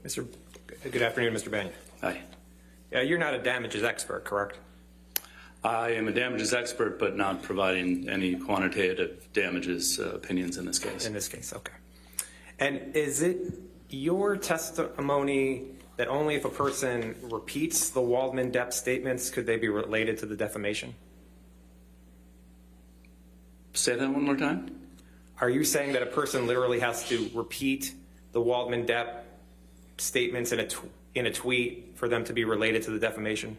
Good afternoon, Mr. Banya. Hi. You're not a damages expert, correct? I am a damages expert, but not providing any quantitative damages opinions in this case. In this case, okay. And is it your testimony that only if a person repeats the Waldman-Depp statements could they be related to the defamation? Say that one more time? Are you saying that a person literally has to repeat the Waldman-Depp statements in a tweet for them to be related to the defamation?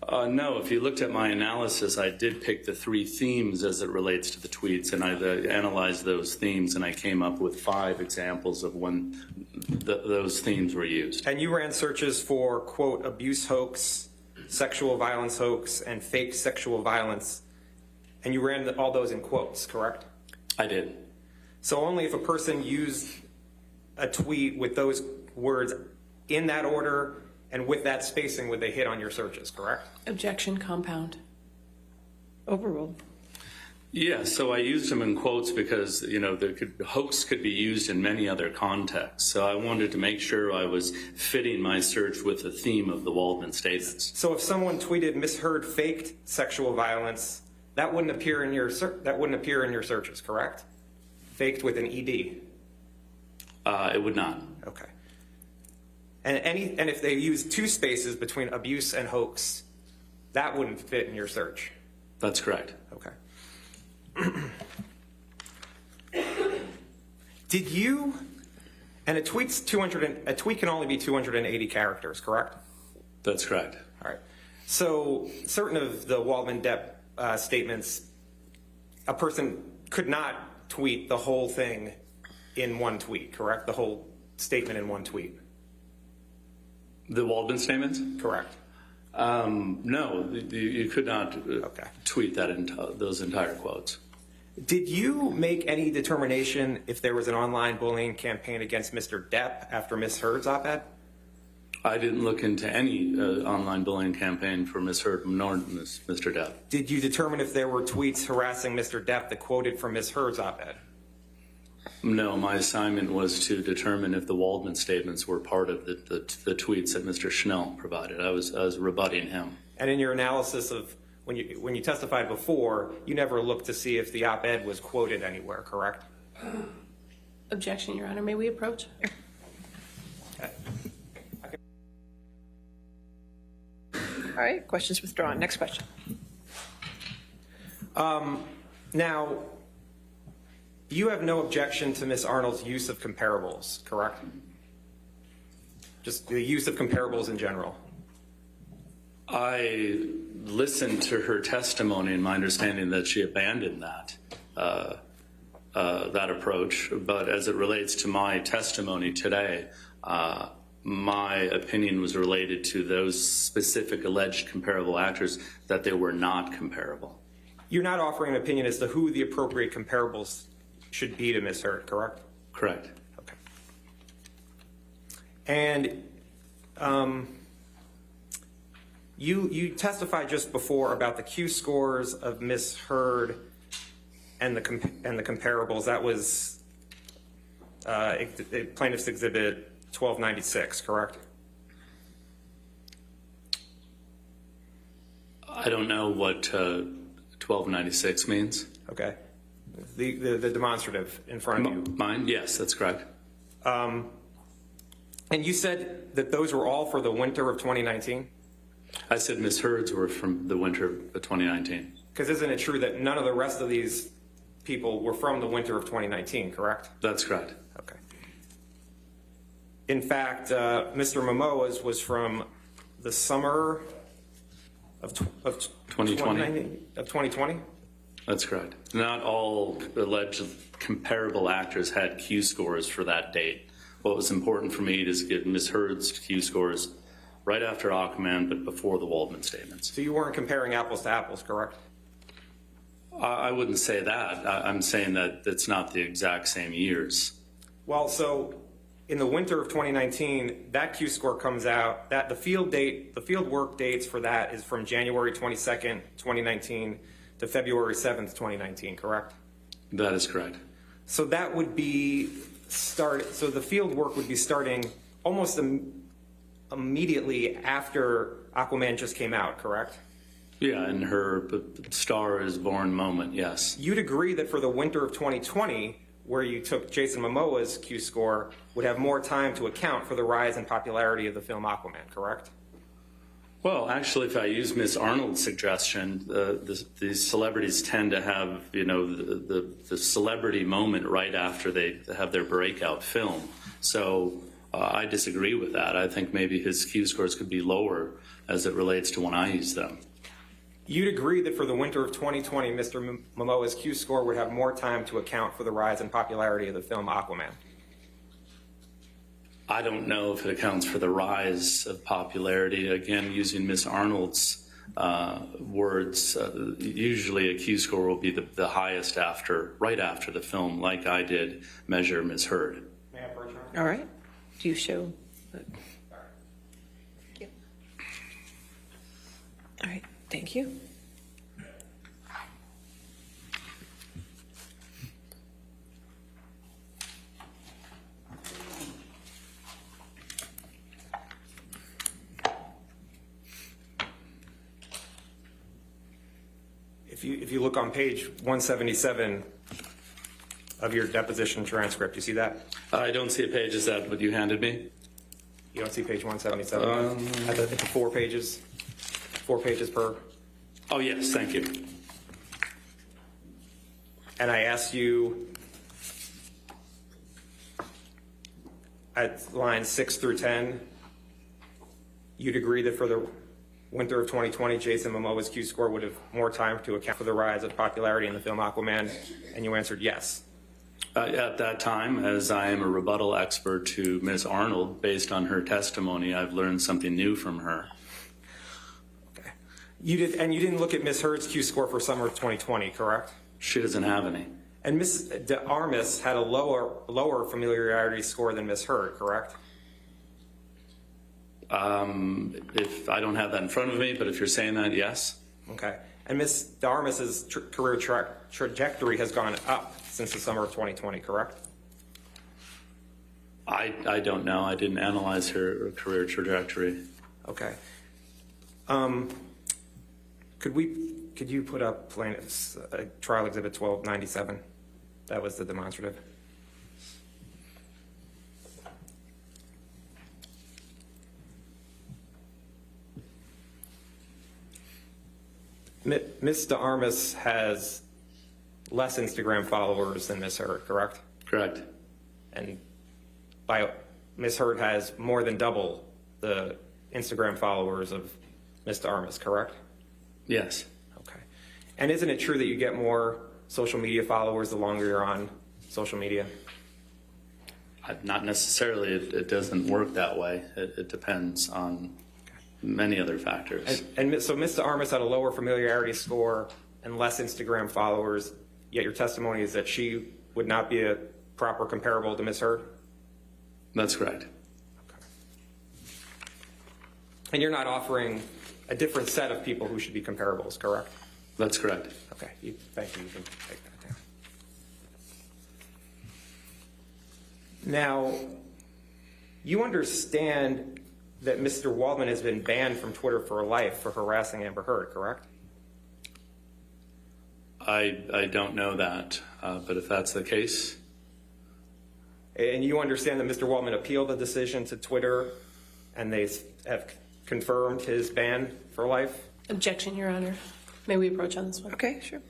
No, if you looked at my analysis, I did pick the 3 themes as it relates to the tweets, and I analyzed those themes, and I came up with 5 examples of when those themes were used. And you ran searches for, quote, abuse hoax, sexual violence hoax, and fake sexual violence, and you ran all those in quotes, correct? I did. So only if a person used a tweet with those words in that order and with that spacing would they hit on your searches, correct? Objection, compound. Overruled. Yeah, so I used them in quotes because, you know, hoax could be used in many other contexts. So I wanted to make sure I was fitting my search with the theme of the Waldman statements. So if someone tweeted misheard faked sexual violence, that wouldn't appear in your searches, correct? Faked with an ED. It would not. Okay. And if they use 2 spaces between abuse and hoax, that wouldn't fit in your search. That's correct. Okay. Did you? And a tweet can only be 280 characters, correct? That's correct. All right. So certain of the Waldman-Depp statements, a person could not tweet the whole thing in one tweet, correct? The whole statement in one tweet. The Waldman statements? Correct. No, you could not tweet those entire quotes. Did you make any determination if there was an online bullying campaign against Mr. Depp after Ms. Heard's op-ed? I didn't look into any online bullying campaign for Ms. Heard nor Mr. Depp. Did you determine if there were tweets harassing Mr. Depp that quoted from Ms. Heard's op-ed? No, my assignment was to determine if the Waldman statements were part of the tweets that Mr. Schnell provided. I was rebutting him. And in your analysis of when you testified before, you never looked to see if the op-ed was quoted anywhere, correct? Objection, Your Honor. May we approach? All right, questions withdrawn. Next question. Now, you have no objection to Ms. Arnold's use of comparables, correct? Just the use of comparables in general. I listened to her testimony and my understanding that she abandoned that approach. But as it relates to my testimony today, my opinion was related to those specific alleged comparable actors, that they were not comparable. You're not offering an opinion as to who the appropriate comparables should be to Ms. Heard, correct? Correct. Okay. And you testified just before about the Q scores of Ms. Heard and the comparables. That was Plaintiff's Exhibit 1296, correct? I don't know what 1296 means. Okay. The demonstrative in front of you. Mine? Yes, that's correct. And you said that those were all for the winter of 2019? I said Ms. Heard's were from the winter of 2019. Because isn't it true that none of the rest of these people were from the winter of 2019, correct? That's correct. Okay. In fact, Mr. Momoa's was from the summer of 2020? That's correct. Not all alleged comparable actors had Q scores for that date. What was important for me is to get Ms. Heard's Q scores right after Aquaman, but before the Waldman statements. So you weren't comparing apples to apples, correct? I wouldn't say that. I'm saying that it's not the exact same years. Well, so in the winter of 2019, that Q score comes out. That the field work dates for that is from January 22nd, 2019 to February 7th, 2019, correct? That is correct. So that would be so the field work would be starting almost immediately after Aquaman just came out, correct? Yeah, in her Star is Born moment, yes. You'd agree that for the winter of 2020, where you took Jason Momoa's Q score, would have more time to account for the rise in popularity of the film Aquaman, correct? Well, actually, if I use Ms. Arnold's suggestion, these celebrities tend to have, the celebrity moment right after they have their breakout film. So I disagree with that. I think maybe his Q scores could be lower as it relates to when I use them. You'd agree that for the winter of 2020, Mr. Momoa's Q score would have more time to account for the rise in popularity of the film Aquaman. I don't know if it accounts for the rise of popularity. Again, using Ms. Arnold's words, usually a Q score will be the highest right after the film, like I did measure Ms. Heard. May I approach her? All right. Do you show? Thank you. All right. Thank you. If you look on page 177 of your deposition transcript, you see that? I don't see a page. Is that what you handed me? You don't see page 177? At the 4 pages? 4 pages per? Oh, yes, thank you. And I asked you at lines 6 through 10, you'd agree that for the winter of 2020, Jason Momoa's Q score would have more time to account for the rise of popularity in the film Aquaman, and you answered yes. At that time, as I am a rebuttal expert to Ms. Arnold, based on her testimony, I've learned something new from her. Okay. You didn't look at Ms. Heard's Q score for summer of 2020, correct? She doesn't have any. And Ms. de Armas had a lower familiarity score than Ms. Heard, correct? If I don't have that in front of me, but if you're saying that, yes. Okay. And Ms. de Armas's career trajectory has gone up since the summer of 2020, correct? I don't know. I didn't analyze her career trajectory. Okay. Could you put up plaintiff's trial exhibit 1297? That was the demonstrative. Ms. de Armas has less Instagram followers than Ms. Heard, correct? Correct. And Ms. Heard has more than double the Instagram followers of Ms. de Armas, correct? Yes. Okay. And isn't it true that you get more social media followers the longer you're on social media? Not necessarily. It doesn't work that way. It depends on many other factors. So Ms. de Armas had a lower familiarity score and less Instagram followers, yet your testimony is that she would not be a proper comparable to Ms. Heard? That's correct. Okay. And you're not offering a different set of people who should be comparables, correct? That's correct. Okay, thank you. You can take that down. Now, you understand that Mr. Waldman has been banned from Twitter for life for harassing Amber Heard, correct? I don't know that, but if that's the case. And you understand that Mr. Waldman appealed the decision to Twitter and they have confirmed his ban for life? Objection, Your Honor. May we approach on this one? Okay, sure.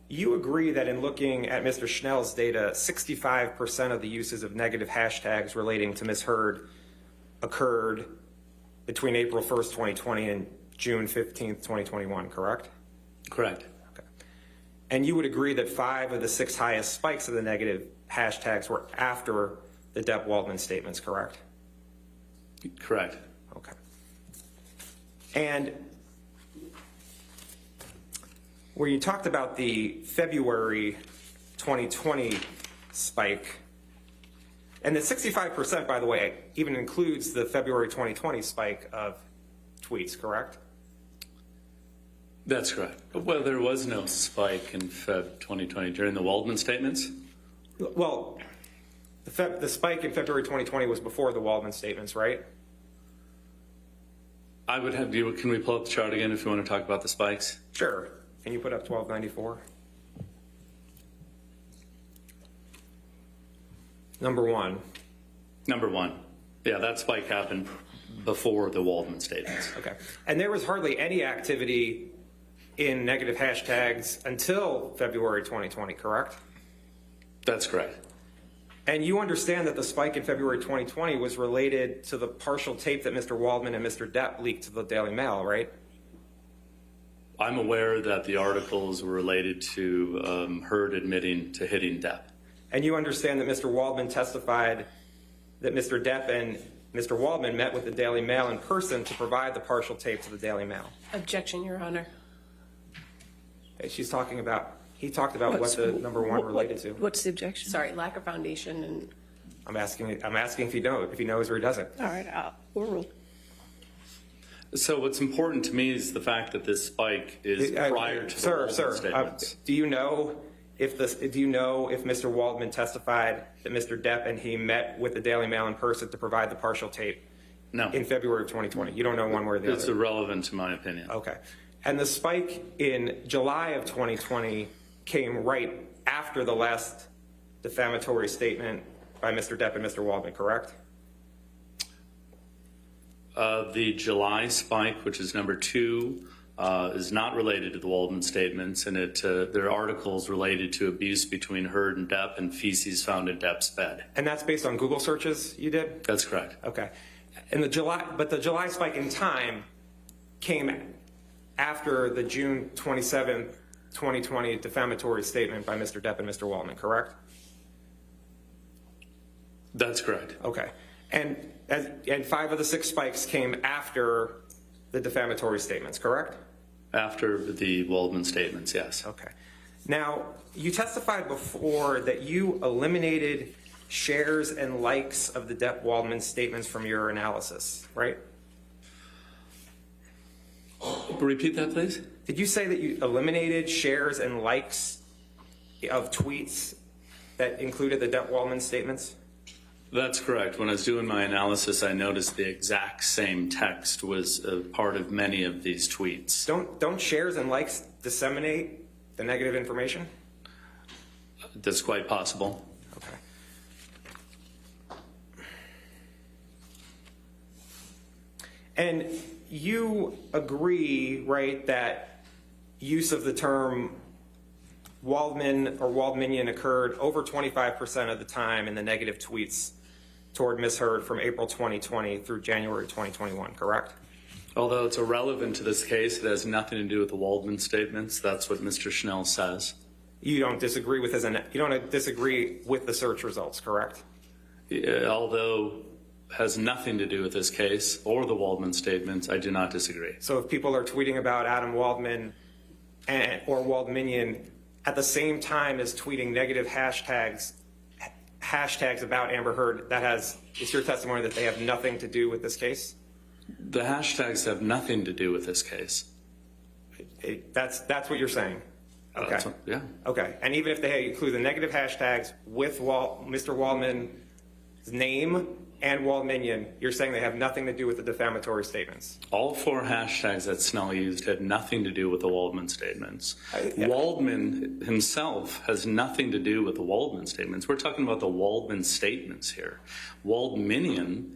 You agree that in looking at Mr. Schnell's data, 65% of the uses of negative hashtags relating to Ms. Heard occurred between April 1st, 2020 and June 15th, 2021, correct? Correct. Okay. And you would agree that 5 of the 6 highest spikes of the negative hashtags were after the Depp-Waldman statements, correct? Correct. Okay. And where you talked about the February 2020 spike, and the 65%, by the way, even includes the February 2020 spike of tweets, correct? That's correct. Well, there was no spike in Feb 2020 during the Waldman statements. Well, the spike in February 2020 was before the Waldman statements, right? I would have you. Can we pull up the chart again if you want to talk about the spikes? Sure. Can you put up 1294? Number one. Number one. Yeah, that spike happened before the Waldman statements. Okay. And there was hardly any activity in negative hashtags until February 2020, correct? That's correct. And you understand that the spike in February 2020 was related to the partial tape that Mr. Waldman and Mr. Depp leaked to the Daily Mail, right? I'm aware that the articles were related to Heard admitting to hitting Depp. And you understand that Mr. Waldman testified that Mr. Depp and Mr. Waldman met with the Daily Mail in person to provide the partial tape to the Daily Mail. Objection, Your Honor. Hey, he talked about what the number one related to. What's the objection? Sorry, lack of foundation and I'm asking if he knows or he doesn't. All right, we'll rule. So what's important to me is the fact that this spike is prior to the Waldman statements. Do you know if Mr. Waldman testified that Mr. Depp and he met with the Daily Mail in person to provide the partial tape? No. In February of 2020. You don't know one way or the It's other. irrelevant to my opinion. Okay. And the spike in July of 2020 came right after the last defamatory statement by Mr. Depp and Mr. Waldman, correct? The July spike, which is number 2, is not related to the Waldman statements, and there are articles related to abuse between Heard and Depp and feces found in Depp's bed. And that's based on Google searches you did? That's correct. Okay. And the July spike in time came after the June 27th, 2020 defamatory statement by Mr. Depp and Mr. Waldman, correct? That's correct. Okay. And 5 of the 6 spikes came after the defamatory statements, correct? After the Waldman statements, yes. Okay. Now, you testified before that you eliminated shares and likes of the Depp-Waldman statements from your analysis, right? Repeat that, please. Did you say that you eliminated shares and likes of tweets that included the Depp-Waldman statements? That's correct. When I was doing my analysis, I noticed the exact same text was a part of many of these tweets. Don't shares and likes disseminate the negative information? That's quite possible. Okay. And you agree, right, that use of the term Waldman or Waldmanian occurred over 25% of the time in the negative tweets toward Ms. Heard from April 2020 through January 2021, correct? Although it's irrelevant to this case, it has nothing to do with the Waldman statements. That's what Mr. Schnell says. You don't disagree with the search results, correct? Although has nothing to do with this case or the Waldman statements, I do not disagree. So if people are tweeting about Adam Waldman or Waldmanian at the same time as tweeting negative hashtags about Amber Heard, it's your testimony that they have nothing to do with this case? The hashtags have nothing to do with this case. That's what you're saying? Okay. Yeah. Okay. And even if they include the negative hashtags with Mr. Waldman's name and Waldmanian, you're saying they have nothing to do with the defamatory statements? All 4 hashtags that Snell used had nothing to do with the Waldman statements. Yeah. Waldman himself has nothing to do with the Waldman statements. We're talking about the Waldman statements here. Waldmanian,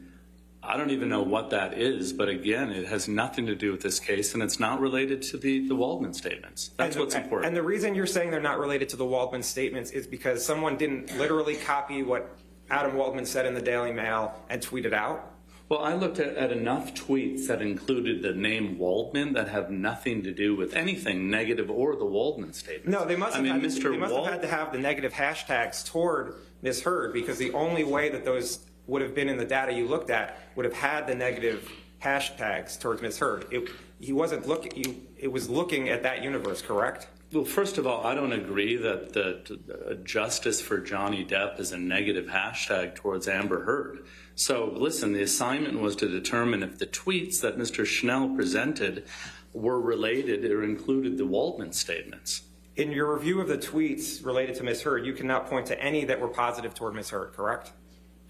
I don't even know what that is, but again, it has nothing to do with this case, and it's not related to the Waldman statements. That's what's important. And the reason you're saying they're not related to the Waldman statements is because someone didn't literally copy what Adam Waldman said in the Daily Mail and tweet it out? Well, I looked at enough tweets that included the name Waldman that have nothing to do with anything negative or the Waldman statement. No, they must have, I mean, had, Mr. they must have Wald- had to have the negative hashtags toward Ms. Heard, because the only way that those would have been in the data you looked at would have had the negative hashtags towards Ms. Heard. It was looking at that universe, correct? Well, first of all, I don't agree that justice for Johnny Depp is a negative hashtag towards Amber Heard. So listen, the assignment was to determine if the tweets that Mr. Schnell presented were related or included the Waldman statements. In your review of the tweets related to Ms. Heard, you cannot point to any that were positive toward Ms. Heard, correct?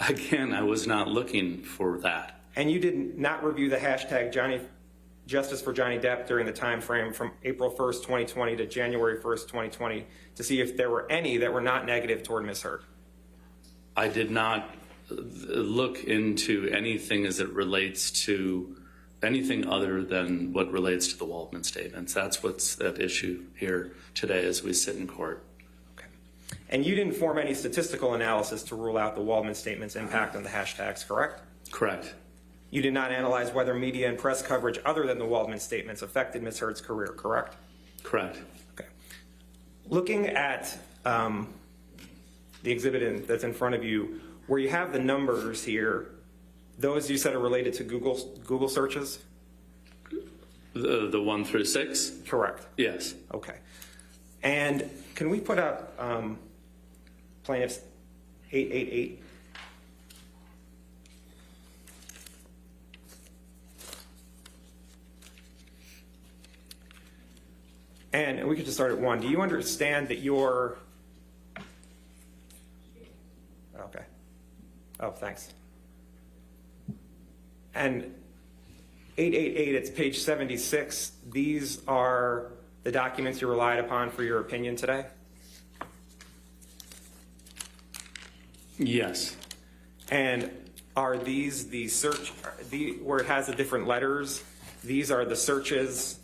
Again, I was not looking for that. And you did not review the hashtag Justice for Johnny Depp during the time frame from April 1st, 2020 to January 1st, 2020 to see if there were any that were not negative toward Ms. Heard. I did not look into anything as it relates to anything other than what relates to the Waldman statements. That's what's at issue here today as we sit in court. Okay. And you didn't form any statistical analysis to rule out the Waldman statement's impact on the hashtags, correct? Correct. You did not analyze whether media and press coverage other than the Waldman statements affected Ms. Heard's career, correct? Correct. Okay. Looking at the exhibit that's in front of you, where you have the numbers here, those you said are related to Google searches? The 1 through 6? Correct. Yes. Okay. And can we put up plaintiff's 888? And we could just start at 1. Do you understand that your... Okay. Oh, thanks. And 888, it's page 76. These are the documents you relied upon for your opinion today? Yes. And are these the where it has the different letters? These are the searches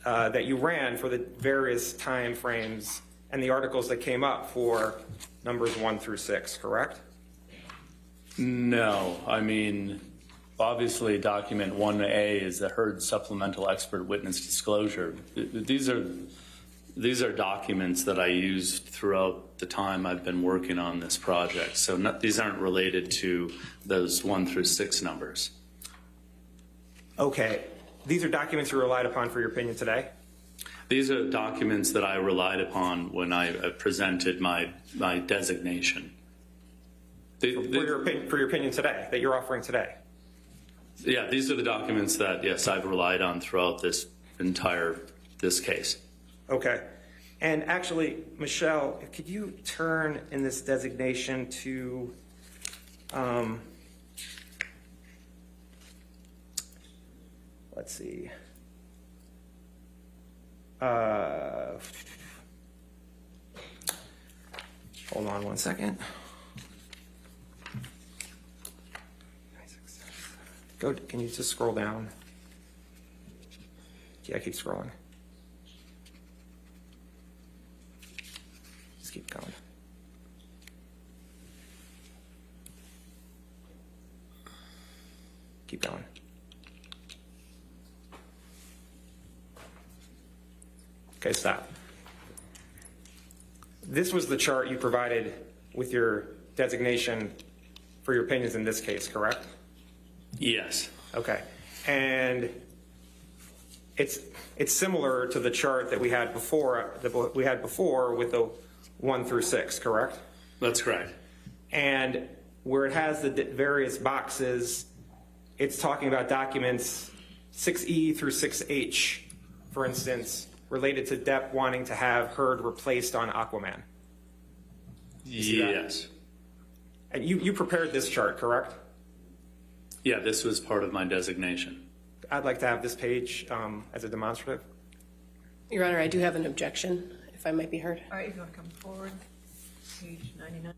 that you ran for the various time frames and the articles that came up for numbers 1 through 6, correct? No. I mean, obviously document 1A is the Heard supplemental expert witness disclosure. These are documents that I used throughout the time I've been working on this project. So these aren't related to those 1 through 6 numbers. Okay. These are documents you relied upon for your opinion today? These are documents that I relied upon when I presented my designation. For your opinion today, that you're offering today? Yeah, these are the documents that, yes, I've relied on throughout this case. Okay. And actually, Michelle, could you turn in this designation to let's see. Hold on one second. Can you just scroll down? Yeah, keep scrolling. Just keep going. Keep going. Okay, stop. This was the chart you provided with your designation for your opinions in this case, correct? Yes. Okay. And it's similar to the chart that we had before with the 1 through 6, correct? That's correct. And where it has the various boxes, it's talking about documents 6E through 6H, for instance, related to Depp wanting to have Heard replaced on Aquaman. Yes. And you prepared this chart, correct? Yeah, this was part of my designation. I'd like to have this page as a demonstrative. Your Honor, I do have an objection, if I might be heard. All right, if you want to come forward, page 99.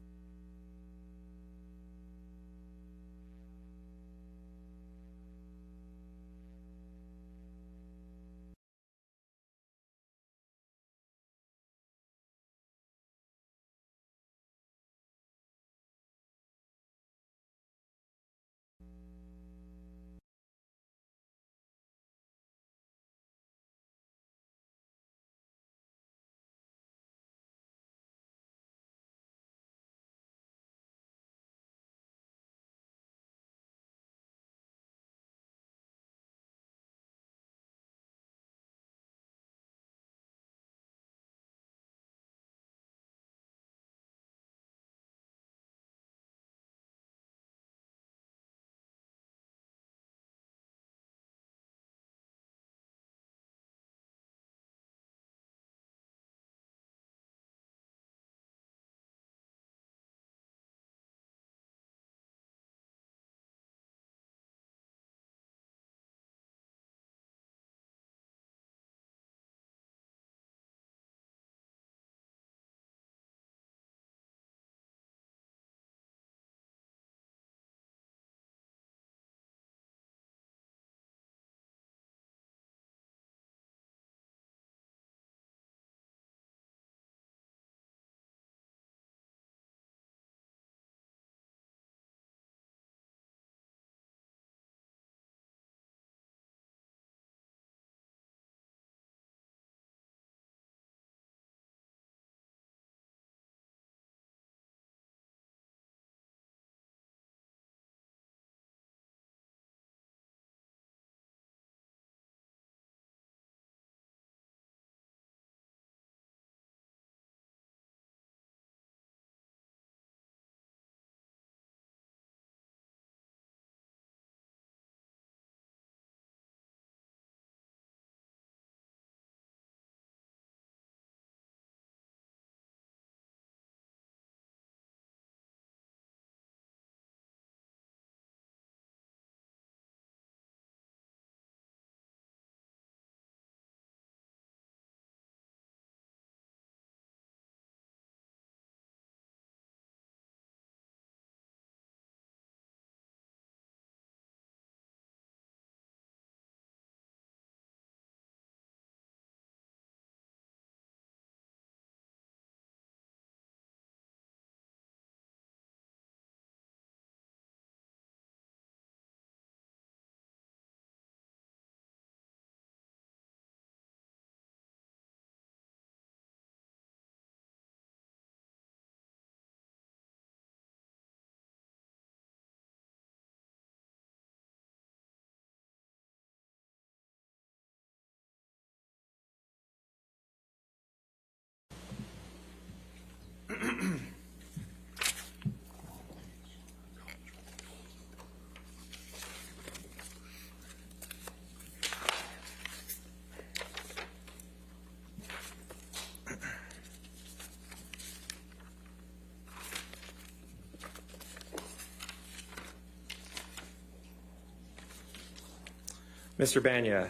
Mr. Banya.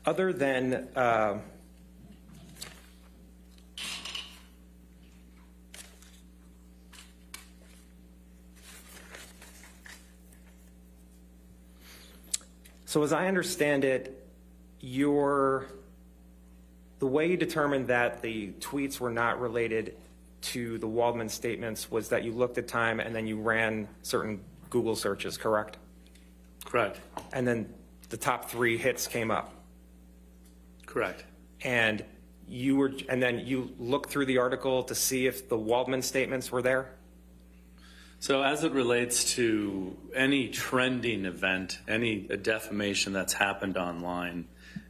Other than so as I understand it, the way you determined that the tweets were not related to the Waldman statements was that you looked at time and then you ran certain Google searches, correct? Correct. And then the top 3 hits came up. Correct. And then you looked through the article to see if the Waldman statements were there? So as it relates to any trending event, any defamation that's happened online,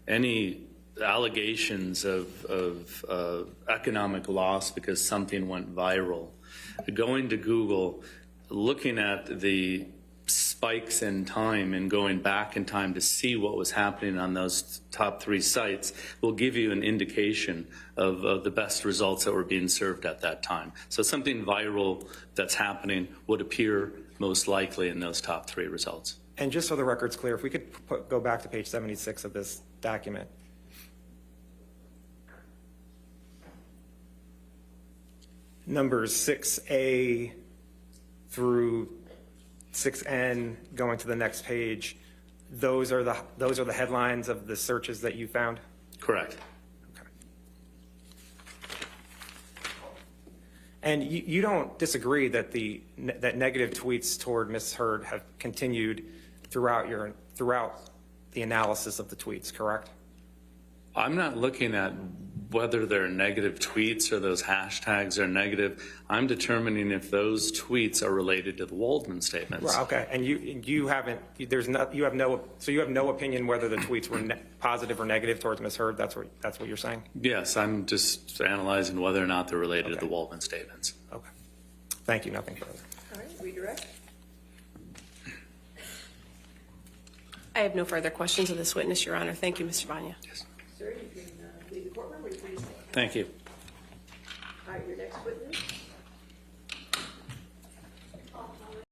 any allegations of economic loss because something went viral, going to Google, looking at the spikes in time and going back in time to see what was happening on those top 3 sites will give you an indication of the best results that were being served at that time. So something viral that's happening would appear most likely in those top 3 results. And just so the record's clear, if we could go back to page 76 of this document. Numbers 6A through 6N, going to the next page, those are the headlines of the searches that you found? Correct. Okay. And you don't disagree that that negative tweets toward Ms. Heard have continued throughout the analysis of the tweets, correct? I'm not looking at whether they're negative tweets or those hashtags are negative. I'm determining if those tweets are related to the Waldman statements. Well, okay, and you have no opinion whether the tweets were positive or negative towards Ms. Heard. That's what you're saying. Yes, I'm just analyzing whether or not they're related to the Waldman statements. Okay, thank you. Nothing further. All right, redirect. I have no further questions of this witness, Your Honor. Thank you, Mr. Banya. Yes. Sir, you can leave the courtroom or you please. Thank you. All right, your next witness.